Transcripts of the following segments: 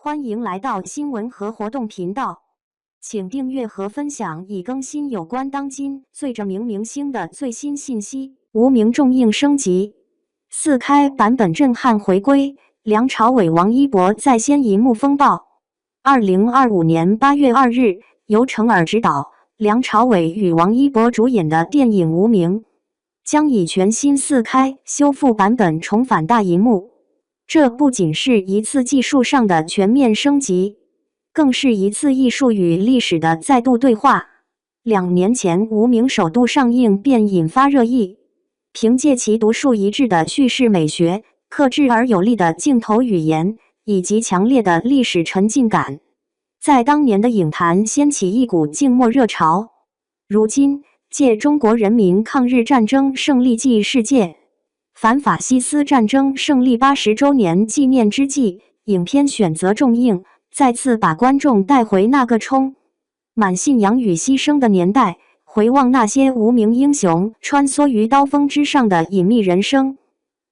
欢迎来到新闻和活动频道，请订阅和分享已更新有关当今最着名明星的最新信息。无名重映升级，4K 版本震撼回归，梁朝伟、王一博再掀银幕风暴。2025年8月2日，由成尔执导，梁朝伟与王一博主演的电影《无名》将以全新4K 修复版本重返大银幕。这不仅是一次技术上的全面升级，更是一次艺术与历史的再度对话。2年前，《无名》首度上映便引发热议，凭借其独树一帜的叙事美学、克制而有力的镜头语言以及强烈的历史沉浸感，在当年的影坛掀起一股静默热潮。如今，借中国人民抗日战争胜利纪世界反法西斯战争胜利80周年纪念之际，影片选择重映，再次把观众带回那个充满信仰与牺牲的年代，回望那些无名英雄穿梭于刀锋之上的隐秘人生。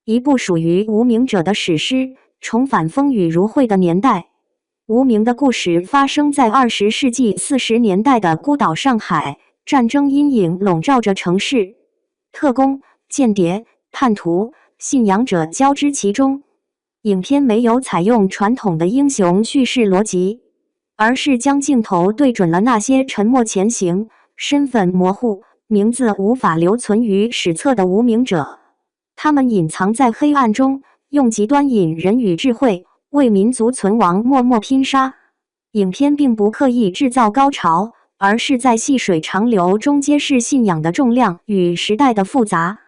一部属于无名者的史诗，重返风雨如晦的年代。无名的故事发生在20世纪40年代的孤岛上海，战争阴影笼罩着城市，特工、间谍、叛徒、信仰者交织其中。影片没有采用传统的英雄叙事逻辑，而是将镜头对准了那些沉默前行、身份模糊、名字无法留存于史册的无名者。他们隐藏在黑暗中，用极端隐忍与智慧为民族存亡默默拼杀。影片并不刻意制造高潮，而是在细水长流中揭示信仰的重量与时代的复杂。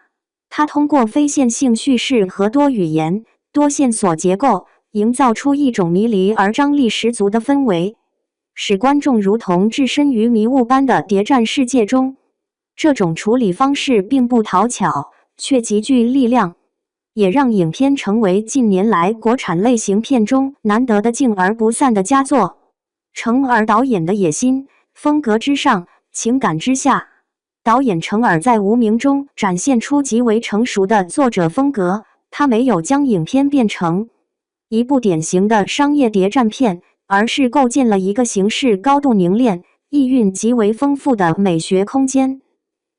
它通过非线性叙事和多语言、多线索结构，营造出一种迷离而张力十足的氛围，使观众如同置身于迷雾般的谍战世界中。这种处理方式并不讨巧，却极具力量，也让影片成为近年来国产类型片中难得的静而不散的佳作。成尔导演的野心，风格之上，情感之下。导演成尔在《无名》中展现出极为成熟的作者风格，他没有将影片变成一部典型的商业谍战片，而是构建了一个形式高度凝练、意蕴极为丰富的美学空间。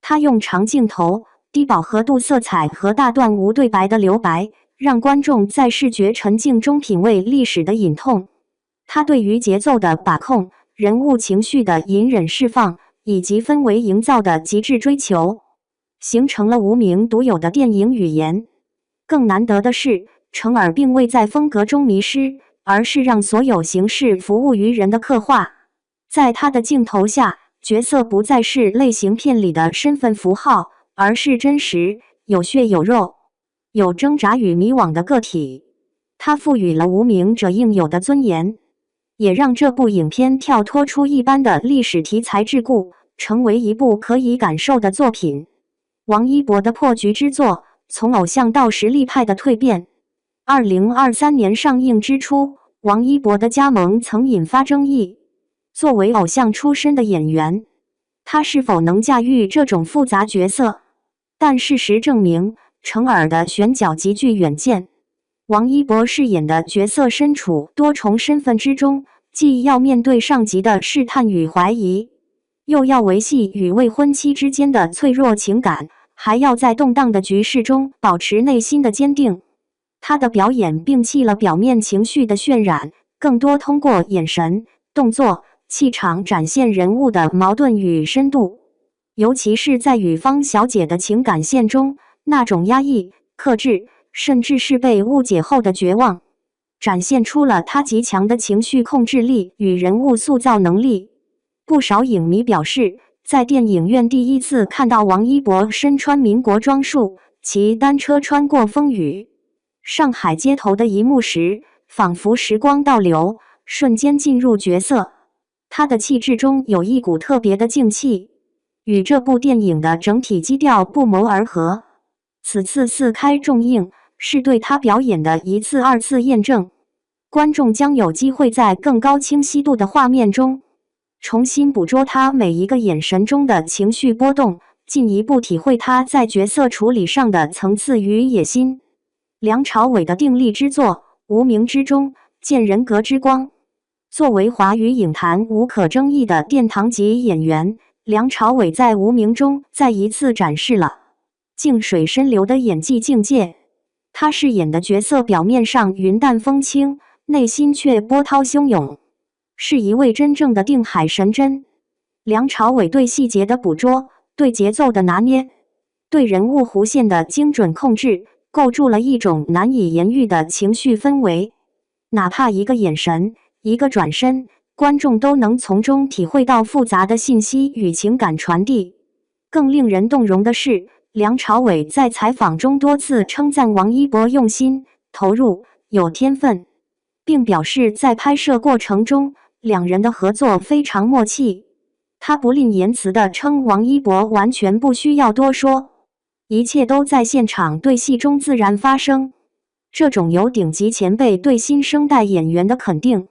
他用长镜头、低饱和度色彩和大段无对白的留白，让观众在视觉沉浸中品味历史的隐痛。他对于节奏的把控、人物情绪的隐忍释放以及氛围营造的极致追求，形成了无名独有的电影语言。更难得的是，成尔并未在风格中迷失，而是让所有形式服务于人的刻画。在他的镜头下，角色不再是类型片里的身份符号，而是真实、有血有肉、有挣扎与迷惘的个体。他赋予了无名者应有的尊严，也让这部影片跳脱出一般的历史题材桎梏，成为一部可以感受的作品。王一博的破局之作，从偶像到实力派的蜕变。2023年上映之初，王一博的加盟曾引发争议。作为偶像出身的演员，他是否能驾驭这种复杂角色？但事实证明，成尔的选角极具远见。王一博饰演的角色身处多重身份之中，既要面对上级的试探与怀疑，又要维系与未婚妻之间的脆弱情感，还要在动荡的局势中保持内心的坚定。他的表演摒弃了表面情绪的渲染，更多通过眼神、动作、气场展现人物的矛盾与深度。尤其是在与方小姐的情感线中，那种压抑、克制，甚至是被误解后的绝望，展现出了他极强的情绪控制力与人物塑造能力。不少影迷表示，在电影院第一次看到王一博身穿民国装束，骑单车穿过风雨上海街头的一幕时，仿佛时光倒流，瞬间进入角色。他的气质中有一股特别的静气，与这部电影的整体基调不谋而合。此次4K重映是对他表演的二次验证，观众将有机会在更高清晰度的画面中重新捕捉他每一个眼神中的情绪波动，进一步体会他在角色处理上的层次与野心。梁朝伟的定力之作《无名》之中见人格之光，作为华语影坛无可争议的殿堂级演员，梁朝伟在《无名》中再一次展示了静水深流的演技境界。他饰演的角色表面上云淡风轻，内心却波涛汹涌，是一位真正的定海神针。梁朝伟对细节的捕捉，对节奏的拿捏，对人物弧线的精准控制，构筑了一种难以言喻的情绪氛围。哪怕一个眼神，一个转身，观众都能从中体会到复杂的信息与情感传递。更令人动容的是，梁朝伟在采访中多次称赞王一博用心、投入、有天分，并表示在拍摄过程中，两人的合作非常默契。他不吝言辞地称王一博完全不需要多说，一切都在现场对戏中自然发生。这种由顶级前辈对新生代演员的肯定，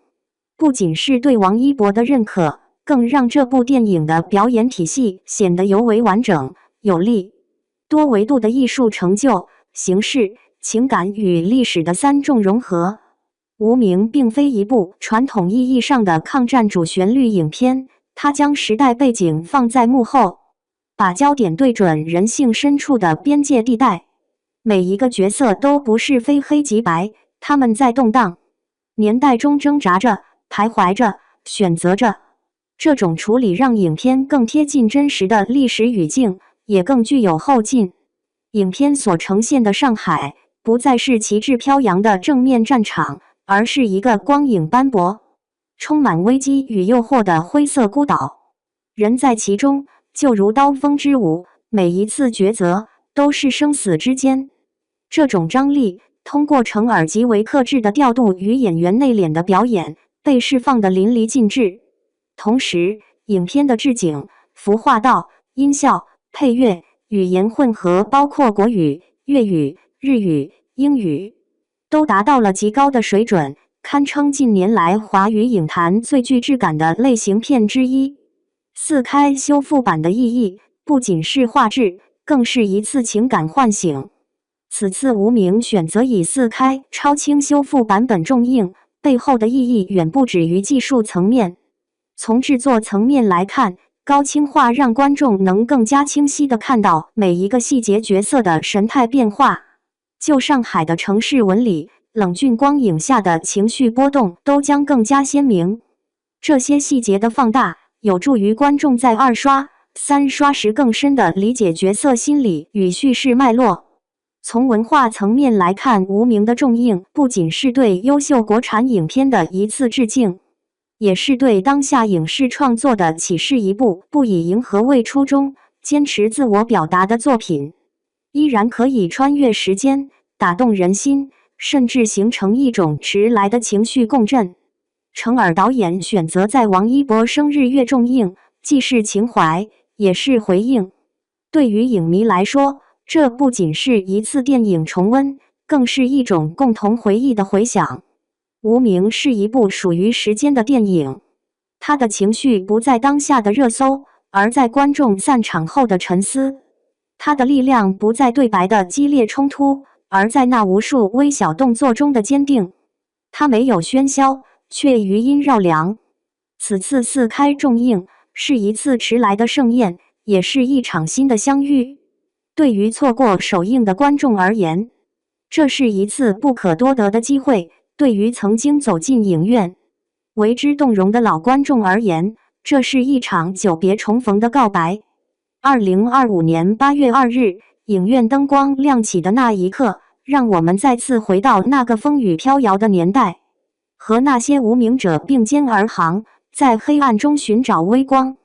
不仅是对王一博的认可，更让这部电影的表演体系显得尤为完整有力。多维度的艺术成就，形式、情感与历史的三重融合。无名并非一部传统意义上的抗战主旋律影片，它将时代背景放在幕后，把焦点对准人性深处的边界地带。每一个角色都不是非黑即白，他们在动荡年代中挣扎着、徘徊着、选择着。这种处理让影片更贴近真实的历史语境，也更具有后劲。影片所呈现的上海，不再是旗帜飘扬的正面战场，而是一个光影斑驳、充满危机与诱惑的灰色孤岛。人在其中，就如刀锋之舞，每一次抉择都是生死之间。这种张力，通过成耳极为克制的调度与演员内敛的表演，被释放得淋漓尽致。同时，影片的置景、服化道、音效、配乐、语言混合，包括国语、粤语、日语、英语，都达到了极高的水准，堪称近年来华语影坛最具质感的类型片之一。4K 修复版的意义，不仅是画质，更是一次情感唤醒。此次无名选择以4K 超清修复版本重映，背后的意义远不止于技术层面。从制作层面来看，高清化让观众能更加清晰地看到每一个细节、角色的神态变化。旧上海的城市纹理、冷峻光影下的情绪波动都将更加鲜明。这些细节的放大，有助于观众在2刷、3刷时更深地理解角色心理与叙事脉络。从文化层面来看，无名的重映不仅是对优秀国产影片的一次致敬，也是对当下影视创作的启示。一部不以迎合为初衷、坚持自我表达的作品，依然可以穿越时间，打动人心，甚至形成一种迟来的情绪共振。成耳导演选择在王一博生日月重映，既是情怀，也是回应。对于影迷来说，这不仅是一次电影重温，更是一种共同回忆的回响。无名是一部属于时间的电影，它的情绪不在当下的热搜，而在观众散场后的沉思；它的力量不在对白的激烈冲突，而在那无数微小动作中的坚定。它没有喧嚣，却余音绕梁。此次4K重映是一次迟来的盛宴，也是一场新的相遇。对于错过首映的观众而言，这是一次不可多得的机会；对于曾经走进影院为之动容的老观众而言，这是一场久别重逢的告白。2025年8月2日，影院灯光亮起的那一刻，让我们再次回到那个风雨飘摇的年代，和那些无名者并肩而行，在黑暗中寻找微光。